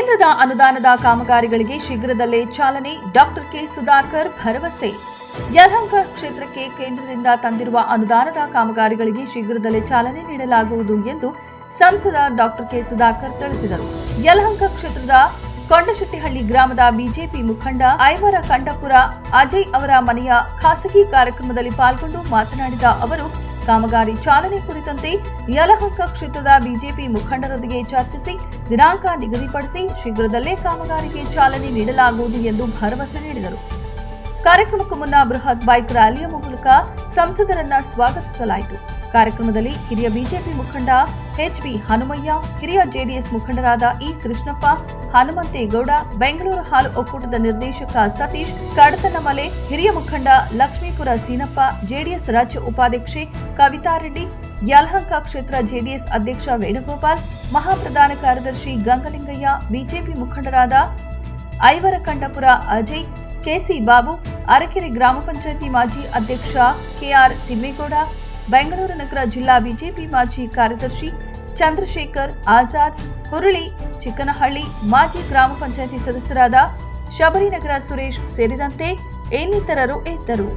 ಕೇಂದ್ರದ ಅನುದಾನದ ಕಾಮಗಾರಿಗಳಿಗೆ ಶೀಘ್ರದಲ್ಲೇ ಚಾಲನೆ. ಡಾಕ್ಟರ್ ಕೆ ಸುಧಾಕರ್ ಭರವಸೆ. ಯಲಹಂಕ ಕ್ಷೇತ್ರಕ್ಕೆ ಕೇಂದ್ರದಿಂದ ತಂದಿರುವ ಅನುದಾನದ ಕಾಮಗಾರಿಗಳಿಗೆ ಶೀಘ್ರದಲ್ಲೇ ಚಾಲನೆ ನೀಡಲಾಗುವುದು ಎಂದು ಸಂಸದ ಡಾಕ್ಟರ್ ಕೆ ಸುಧಾಕರ್ ತಿಳಿಸಿದರು. ಯಲಹಂಕ ಕ್ಷೇತ್ರದ ಕೊಂಡಶೆಟ್ಟಿಹಳ್ಳಿ ಗ್ರಾಮದ ಬಿಜೆಪಿ ಮುಖಂಡ ಐವರ ಕಂಠಪುರ ಅಜಯ್ ಅವರ ಮನೆಯ ಖಾಸಗಿ ಕಾರ್ಯಕ್ರಮದಲ್ಲಿ ಪಾಲ್ಗೊಂಡು ಮಾತನಾಡಿದ ಅವರು, ಕಾಮಗಾರಿ ಚಾಲನೆ ಕುರಿತಂತೆ ಯಲಹಂಕ ಕ್ಷೇತ್ರದ ಬಿಜೆಪಿ ಮುಖಂಡರೊಂದಿಗೆ ಚರ್ಚಿಸಿ ದಿನಾಂಕ ನಿಗದಿಪಡಿಸಿ ಶೀಘ್ರದಲ್ಲೇ ಕಾಮಗಾರಿಗೆ ಚಾಲನೆ ನೀಡಲಾಗುವುದು ಎಂದು ಭರವಸೆ ನೀಡಿದರು. ಕಾರ್ಯಕ್ರಮಕ್ಕೂ ಮುನ್ನ ಬೃಹತ್ ಬೈಕ್ ರ್ಯಾಲಿಯ ಮೂಲಕ ಸಂಸದರನ್ನ ಸ್ವಾಗತಿಸಲಾಯಿತು. ಕಾರ್ಯಕ್ರಮದಲ್ಲಿ ಹಿರಿಯ ಬಿಜೆಪಿ ಮುಖಂಡ ಎಚ್.ಬಿ. ಹನುಮಯ್ಯ, ಹಿರಿಯ ಜೆಡಿಎಸ್ ಮುಖಂಡರಾದ ಇ. ಕೃಷ್ಣಪ್ಪ, ಹನುಮಂತೇಗೌಡ, ಬೆಂಗಳೂರು ಹಾಲು ಒಕ್ಕೂಟದ ನಿರ್ದೇಶಕ ಸತೀಶ್, ಕಡತನಮಲೆ, ಹಿರಿಯ ಮುಖಂಡ ಲಕ್ಷ್ಮೀಪುರ ಸೀನಪ್ಪ, ಜೆಡಿಎಸ್ ರಾಜ್ಯ ಉಪಾಧ್ಯಕ್ಷೆ ಕವಿತಾ ರೆಡ್ಡಿ, ಯಲಹಂಕ ಕ್ಷೇತ್ರ ಜೆಡಿಎಸ್ ಅಧ್ಯಕ್ಷ ವೇಣುಗೋಪಾಲ್, ಮಹಾಪ್ರಧಾನ ಕಾರ್ಯದರ್ಶಿ ಗಂಗಲಿಂಗಯ್ಯ, ಬಿಜೆಪಿ ಮುಖಂಡರಾದ ಐವರ ಕಂಠಪುರ ಅಜಯ್, ಕೆಸಿ ಬಾಬು, ಅರಕೆರೆ ಗ್ರಾಮ ಪಂಚಾಯಿತಿ ಮಾಜಿ ಅಧ್ಯಕ್ಷ ಕೆಆರ್ ತಿಮ್ಮೇಗೌಡ, ಬೆಂಗಳೂರು ನಗರ ಜಿಲ್ಲಾ ಬಿಜೆಪಿ ಮಾಜಿ ಕಾರ್ಯದರ್ಶಿ ಚಂದ್ರಶೇಖರ್ ಆಜಾದ್, ಹುರುಳಿ ಚಿಕ್ಕನಹಳ್ಳಿ ಮಾಜಿ ಗ್ರಾಮ ಪಂಚಾಯಿತಿ ಸದಸ್ಯರಾದ ಶಬರಿನಗರ ಸುರೇಶ್ ಸೇರಿದಂತೆ ಇನ್ನಿತರರು ಇದ್ದರು.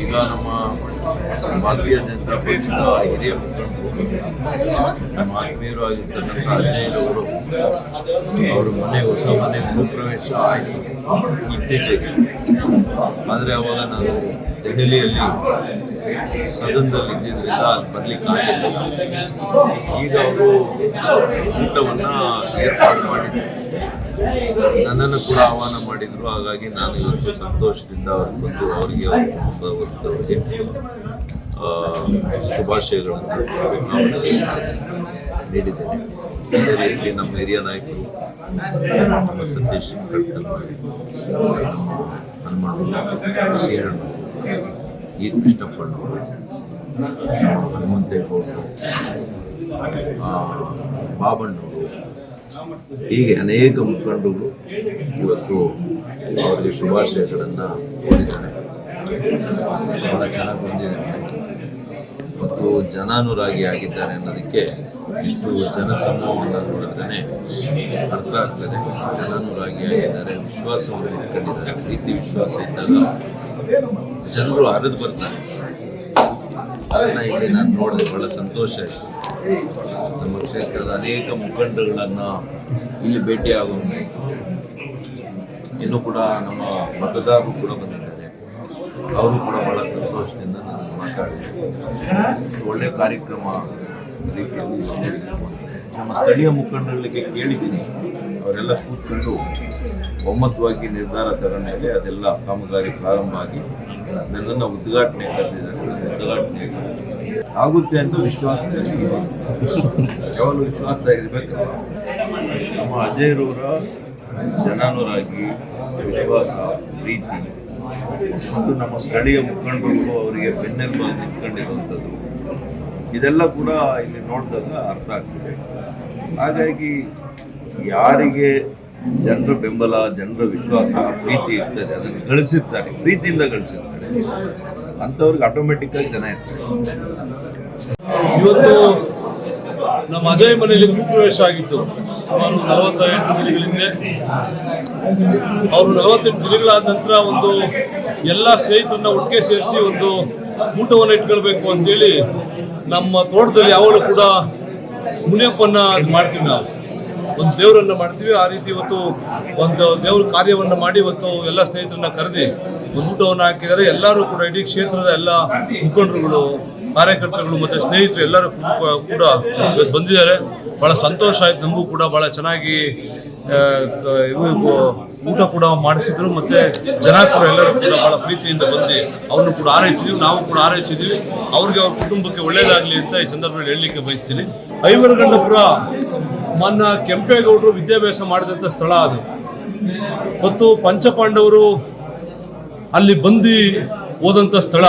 ಈಗ ನಮ್ಮ ಭಾರತೀಯ ಜನತಾ ಪಕ್ಷದ ಹಿರಿಯ ಮುಖಂಡರು ನಮ್ಮ ಆತ್ಮೀಯರು ಆಗಿರ್ತಕ್ಕಂಥ ಅಜಯ್ ಅವರು ಹೊಸ ಮನೆ ಗೃಹಪ್ರವೇಶ ಆಯಿತು ಇತ್ತೀಚೆಗೆ. ಆದರೆ ಅವಾಗ ನಾನು ದೆಹಲಿಯಲ್ಲಿ ಸದನದಲ್ಲಿ ಇದ್ದಿದ್ದರಿಂದ ಅಲ್ಲಿ ಬರ್ಲಿಕ್ಕೆ ಆಗಿಲ್ಲ. ಈಗ ಅವರು ಊಟವನ್ನು ಏರ್ಪಾಡು ಮಾಡಿದ್ರು, ನನ್ನನ್ನು ಕೂಡ ಆಹ್ವಾನ ಮಾಡಿದ್ರು. ಹಾಗಾಗಿ ನಾನು ಇವತ್ತು ಸಂತೋಷದಿಂದ ಅವ್ರಿಗೆ ಬಂದು ಅವರಿಗೆ ಶುಭಾಶಯಗಳನ್ನು ನೀಡಿದ್ದೇನೆ. ಅದೇ ರೀತಿ ನಮ್ಮ ಹಿರಿಯ ನಾಯಕರು ನಮ್ಮ ಸತೀಶ್ ಕಡ್ತನಮಲೆ, ಹನುಮಂತ ಸೀರಣ್ಣ, ಇ. ಕೃಷ್ಣಪ್ಪಣ್ಣವರು, ಹನುಮಂತೇಗೌಡರು, ಬಾಬಣ್ಣವರು, ಹೀಗೆ ಅನೇಕ ಮುಖಂಡರು ಇವತ್ತು ಅವರಿಗೆ ಶುಭಾಶಯಗಳನ್ನು ಕೋರಿದ್ದಾರೆ. ಬಹಳ ಚೆನ್ನಾಗಿ ಬಂದಿದೆ. ಮತ್ತು ಜನಾನುರಾಗಿ ಆಗಿದ್ದಾರೆ ಅನ್ನೋದಕ್ಕೆ ಇಷ್ಟು ಜನಸಮೂಹವನ್ನು ನೋಡಿದ್ರೆ ಅರ್ಥ ಆಗ್ತದೆ. ಜನಾನುರಾಗಿ ಆಗಿದ್ದಾರೆ, ವಿಶ್ವಾಸವನ್ನು ಇಟ್ಕೊಂಡಿದ್ದಾರೆ. ಪ್ರೀತಿ ವಿಶ್ವಾಸ ಇದ್ದಾಗ ಜನರು ಹರಿದು ಬರ್ತಾರೆ. ಅದನ್ನು ಇಲ್ಲಿ ನಾನು ನೋಡಿದೆ, ಬಹಳ ಸಂತೋಷ ಆಯಿತು. ನಮ್ಮ ಕ್ಷೇತ್ರದ ಅನೇಕ ಮುಖಂಡರುಗಳನ್ನು ಇಲ್ಲಿ ಭೇಟಿಯಾಗುವಂಥ, ಇನ್ನೂ ಕೂಡ ನಮ್ಮ ಮತದಾರರು ಕೂಡ ಬಂದಿದ್ದಾರೆ. ಅವರು ಕೂಡ ಬಹಳ ಸಂತೋಷದಿಂದ ನಾನು ಮಾತಾಡಿದೆ. ಒಳ್ಳೆಯ ಕಾರ್ಯಕ್ರಮ ರೀತಿಯಲ್ಲಿ ನಮ್ಮ ಸ್ಥಳೀಯ ಮುಖಂಡರಿಗೆ ಕೇಳಿದ್ದೀನಿ. ಅವರೆಲ್ಲ ಕೂತ್ಕೊಂಡು ಒಮ್ಮತವಾಗಿ ನಿರ್ಧಾರ ತಗೊಂಡ ಮೇಲೆ ಅದೆಲ್ಲ ಕಾಮಗಾರಿ ಪ್ರಾರಂಭ ಆಗಿ ನನ್ನನ್ನು ಉದ್ಘಾಟನೆ ಕರೆದಿದ್ದಾರೆ. ಉದ್ಘಾಟನೆ ಆಗುತ್ತೆ ಅಂತ ವಿಶ್ವಾಸದಲ್ಲಿ ಯಾವಾಗಲೂ ವಿಶ್ವಾಸದಾಗಿರ್ಬೇಕಲ್ಲ. ನಮ್ಮ ಅಜಯ್ರವರ ಜನಾನುರಾಗಿ, ವಿಶ್ವಾಸ, ಪ್ರೀತಿ ಮತ್ತು ನಮ್ಮ ಸ್ಥಳೀಯ ಮುಖಂಡರು ಅವರಿಗೆ ಬೆನ್ನೆಲುಬಾಗಿ ನಿಂತ್ಕೊಂಡಿರುವಂಥದ್ದು ಇದೆಲ್ಲ ಕೂಡ ಇಲ್ಲಿ ನೋಡಿದಾಗ ಅರ್ಥ ಆಗ್ತದೆ. ಹಾಗಾಗಿ ಯಾರಿಗೆ ಜನರ ಬೆಂಬಲ, ಜನರ ವಿಶ್ವಾಸ, ಪ್ರೀತಿ ಇರ್ತದೆ, ಅದನ್ನು ಗಳಿಸಿರ್ತಾರೆ, ಪ್ರೀತಿಯಿಂದ ಗಳಿಸಿರ್ತಾರೆ, ಅಂಥವ್ರಿಗೆ ಆಟೋಮೆಟಿಕ್ಕಾಗಿ ಜನ ಇರ್ತಾರೆ. ಇವತ್ತು ನಮ್ಮ ಅಜಯ್ ಮನೆಯಲ್ಲಿ ಗೃಹಪ್ರವೇಶ ಆಗಿತ್ತು. ಸುಮಾರು 48 ದಿನಗಳ ಹಿಂದೆ. ಅವರು 48 ದಿನಗಳಾದ ನಂತರ ಒಂದು ಎಲ್ಲ ಸ್ನೇಹಿತರನ್ನ ಒಟ್ಟಿಗೆ ಸೇರಿಸಿ ಒಂದು ಊಟವನ್ನು ಇಟ್ಕೊಳ್ಬೇಕು ಅಂತೇಳಿ ನಮ್ಮ ತೋಟದಲ್ಲಿ ಯಾವಾಗಲೂ ಕೂಡ ಮುನಿಯಪ್ಪನ ಮಾಡ್ತೀವಿ. ನಾವು ಒಂದು ದೇವರನ್ನ ಮಾಡ್ತೀವಿ. ಆ ರೀತಿ ಇವತ್ತು ಒಂದು ದೇವ್ರ ಕಾರ್ಯವನ್ನು ಮಾಡಿ ಇವತ್ತು ಎಲ್ಲ ಸ್ನೇಹಿತರನ್ನ ಕರೆದಿ ಒಂದು ಊಟವನ್ನು ಹಾಕಿದ್ದಾರೆ. ಎಲ್ಲರೂ ಕೂಡ ಇಡೀ ಕ್ಷೇತ್ರದ ಎಲ್ಲ ಮುಖಂಡರುಗಳು, ಕಾರ್ಯಕರ್ತರುಗಳು ಮತ್ತು ಸ್ನೇಹಿತರು ಎಲ್ಲರೂ ಕೂಡ ಇವತ್ತು ಬಂದಿದ್ದಾರೆ. ಭಾಳ ಸಂತೋಷ ಆಯ್ತು. ನಮಗೂ ಕೂಡ ಭಾಳ ಚೆನ್ನಾಗಿ ಊಟ ಕೂಡ ಮಾಡಿಸಿದ್ರು. ಮತ್ತು ಜನ ಕೂಡ ಎಲ್ಲರೂ ಕೂಡ ಭಾಳ ಪ್ರೀತಿಯಿಂದ ಬಂದು ಅವ್ರನ್ನು ಕೂಡ ಆರೈಸಿದ್ದೀವಿ, ನಾವು ಕೂಡ ಆರೈಸಿದ್ದೀವಿ. ಅವ್ರಿಗೆ ಅವ್ರ ಕುಟುಂಬಕ್ಕೆ ಒಳ್ಳೇದಾಗಲಿ ಅಂತ ಈ ಸಂದರ್ಭದಲ್ಲಿ ಹೇಳಲಿಕ್ಕೆ ಬಯಸ್ತೀನಿ. ಐವರಗಂಡಪುರ ಮಾನ್ಯ ಕೆಂಪೇಗೌಡರು ವಿದ್ಯಾಭ್ಯಾಸ ಮಾಡಿದಂಥ ಸ್ಥಳ ಅದು. ಮತ್ತು ಪಂಚಪಾಂಡವರು ಅಲ್ಲಿ ಬಂದು ಓದಂಥ ಸ್ಥಳ.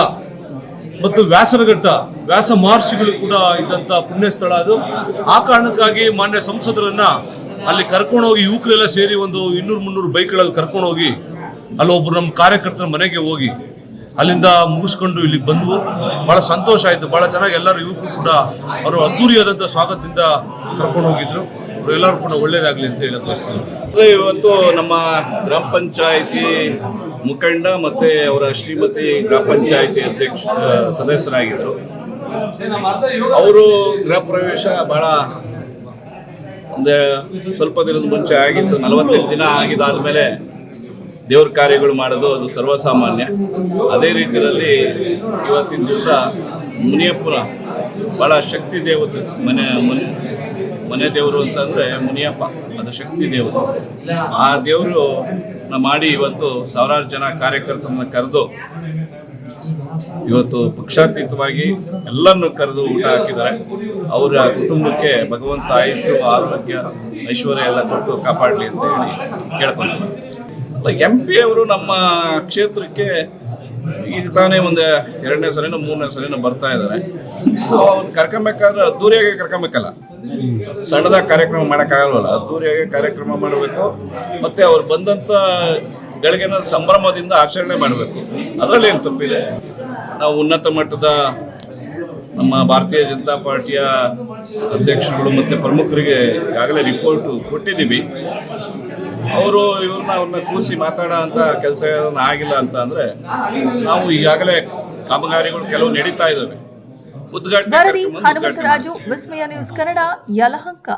ಮತ್ತು ವ್ಯಾಸರಘಟ್ಟ, ವ್ಯಾಸ ಮಹರ್ಷಿಗಳು ಕೂಡ ಇದ್ದಂಥ ಪುಣ್ಯ ಸ್ಥಳ ಅದು. ಆ ಕಾರಣಕ್ಕಾಗಿ ಮಾನ್ಯ ಸಂಸದರನ್ನ ಅಲ್ಲಿ ಕರ್ಕೊಂಡೋಗಿ ಯುವಕರೆಲ್ಲ ಸೇರಿ ಒಂದು 200-300 ಬೈಕ್ಗಳಲ್ಲಿ ಕರ್ಕೊಂಡೋಗಿ ಅಲ್ಲಿ ಒಬ್ಬರು ನಮ್ಮ ಕಾರ್ಯಕರ್ತರ ಮನೆಗೆ ಹೋಗಿ ಅಲ್ಲಿಂದ ಮುಗಿಸ್ಕೊಂಡು ಇಲ್ಲಿಗೆ ಬಂದ್ವು. ಭಾಳ ಸಂತೋಷ ಆಯಿತು. ಭಾಳ ಚೆನ್ನಾಗಿ ಎಲ್ಲರೂ ಯುವಕರು ಕೂಡ ಅವರು ಅದ್ದೂರಿಯಾದಂಥ ಸ್ವಾಗತದಿಂದ ಕರ್ಕೊಂಡು ಹೋಗಿದ್ರು. ಎಲ್ಲರೂ ಕೂಡ ಒಳ್ಳೇದಾಗಲಿ ಅಂತ ಹೇಳಕ್ ಬಯಸ್ತೀನಿ. ಇವತ್ತು ನಮ್ಮ ಗ್ರಾಮ ಪಂಚಾಯಿತಿ ಮುಖಂಡ ಮತ್ತು ಅವರ ಶ್ರೀಮತಿ ಗ್ರಾಮ ಪಂಚಾಯಿತಿ ಅಧ್ಯಕ್ಷ ಸದಸ್ಯರಾಗಿದ್ದರು. ಅವರು ಗೃಹ ಪ್ರವೇಶ ಭಾಳ ಒಂದು ಸ್ವಲ್ಪ ದಿನದ ಮುಂಚೆ ಆಗಿತ್ತು. 48 ದಿನ ಆಗಿದಾದ್ಮೇಲೆ ದೇವ್ರ ಕಾರ್ಯಗಳು ಮಾಡೋದು ಅದು ಸರ್ವಸಾಮಾನ್ಯ. ಅದೇ ರೀತಿಯಲ್ಲಿ ಇವತ್ತಿನ ದಿವಸ ಮುನಿಯಪ್ಪನ ಭಾಳ ಶಕ್ತಿ ದೇವತೆ, ಮನೆ ದೇವರು ಅಂತಂದರೆ ಮುನಿಯಪ್ಪ, ಅದು ಶಕ್ತಿ ದೇವರು. ಆ ದೇವರು ಮಾಡಿ ಇವತ್ತು ಸಾವಿರಾರು ಜನ ಕಾರ್ಯಕರ್ತರನ್ನ ಕರೆದು ಇವತ್ತು ಪಕ್ಷಾತೀತವಾಗಿ ಎಲ್ಲರನ್ನು ಕರೆದು ಊಟ ಹಾಕಿದ್ದಾರೆ. ಅವರ ಕುಟುಂಬಕ್ಕೆ ಭಗವಂತ ಆಯುಷು, ಆರೋಗ್ಯ, ಐಶ್ವರ್ಯ ಎಲ್ಲ ಕೊಟ್ಟು ಕಾಪಾಡಲಿ ಅಂತ ಹೇಳಿ ಕೇಳ್ಕೊಳ್ತೀನಿ. MP ಅವರು ನಮ್ಮ ಕ್ಷೇತ್ರಕ್ಕೆ ಈಗ ತಾನೇ ಒಂದು 2ನೇ ಸರಿನೋ 3ನೇ ಸರಿನೋ ಬರ್ತಾ ಇದ್ದಾರೆ. ಅವ್ರು ಕರ್ಕೊಬೇಕಾದ್ರೆ ಅದ್ದೂರಿಯಾಗಿ ಕರ್ಕೊಬೇಕಲ್ಲ, ಸಣ್ಣದಾಗಿ ಕಾರ್ಯಕ್ರಮ ಮಾಡೋಕ್ಕಾಗಲ್ವಲ್ಲ, ಅದ್ದೂರಿಯಾಗಿ ಕಾರ್ಯಕ್ರಮ ಮಾಡಬೇಕು. ಮತ್ತು ಅವ್ರು ಬಂದಂಥ ಗಳಿಗೆನ ಸಂಭ್ರಮದಿಂದ ಆಚರಣೆ ಮಾಡಬೇಕು. ಅದರಲ್ಲಿ ಏನು ತಪ್ಪಿದೆ? ನಾವು ಉನ್ನತ ಮಟ್ಟದ ನಮ್ಮ ಭಾರತೀಯ ಜನತಾ ಪಾರ್ಟಿಯ ಅಧ್ಯಕ್ಷರುಗಳು ಮತ್ತು ಪ್ರಮುಖರಿಗೆ ಈಗಾಗಲೇ ರಿಪೋರ್ಟು ಕೊಟ್ಟಿದ್ದೀವಿ. ಅವ್ರನ್ನ ಕೂರಿಸಿ ಮಾತಾಡೋ ಅಂತ ಕೆಲಸ ಆಗಿಲ್ಲ ಅಂತ ಅಂದರೆ ನಾವು ಈಗಾಗಲೇ ಕಾಮಗಾರಿಗಳು ಕೆಲವು ನಡೀತಾ ಇದ್ದಾವೆ. ವರದಿ ಹನುಮಂತರಾಜು, ವಿಸ್ಮಯ ನ್ಯೂಸ್ ಕನ್ನಡ, ಯಲಹಂಕ.